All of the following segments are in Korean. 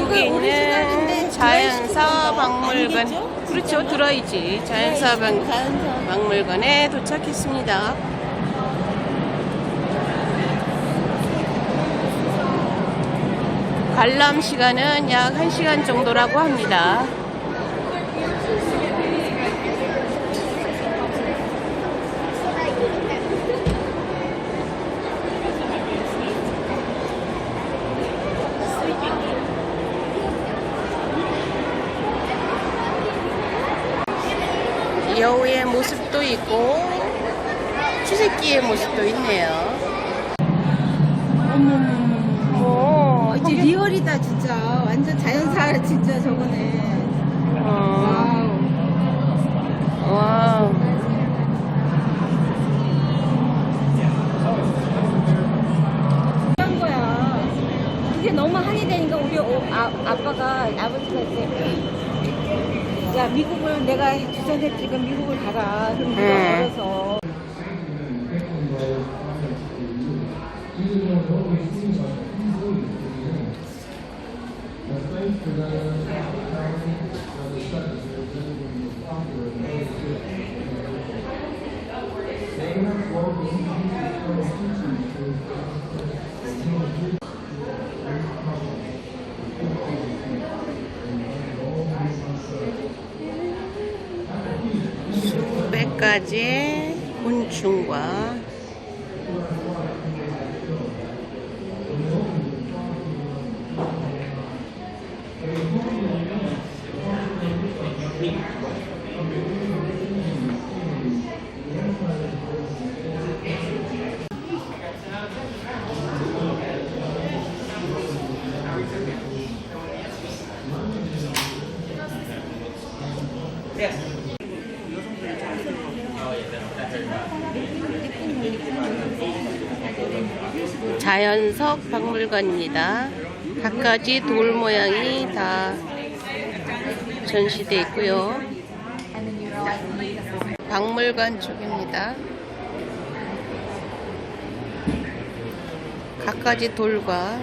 여기 있는 자연사 박물관, 그렇죠, 들어야지. 자연사 박물관에 도착했습니다. 관람 시간은 약 1시간 정도라고 합니다. 여우의 모습도 있고 추새끼의 모습도 있네요. 어머머머. 이제 리얼이다 진짜. 완전 자연사 진짜 저거네. 와우. 와우. 한 거야. 그게 너무 한이 되니까 우리 아빠가 아버지가 이제 야 미국을 내가 주선에 지금 미국을 가라. 그럼 네가 걸어서. 수백 가지의 곤충과 자연석 박물관입니다. 갖가지 돌 모양이 다 전시되어 있고요. 박물관 쪽입니다. 갖가지 돌과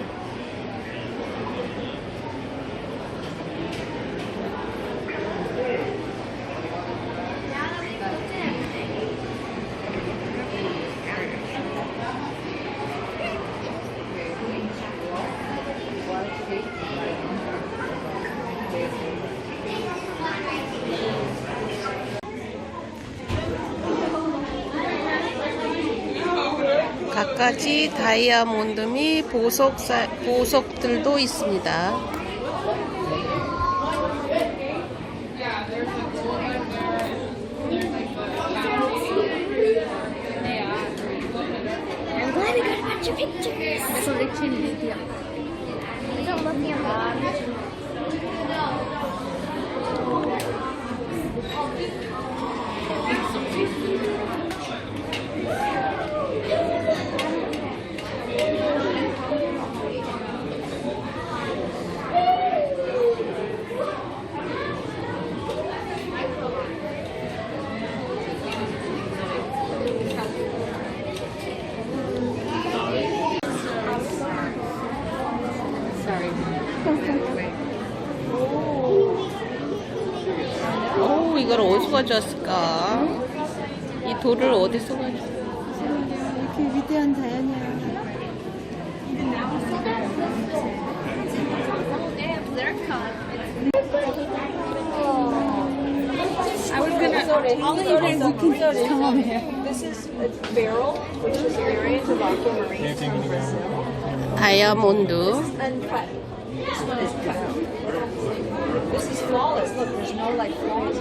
갖가지 다이아몬드 및 보석들도 있습니다. I'm glad we got a bunch of pictures. Selecting video. Don't look me up. 오, 이걸 어디서 가져왔을까? 이 돌을 어디서 가져왔을까? 이렇게 위대한 자연이야. I was gonna 경험해요. This is a barrel, which is a variant of aquamarine from Brazil. 다이아몬드. Uncut. This one is cut. This is flawless. Look, there's no like flaws.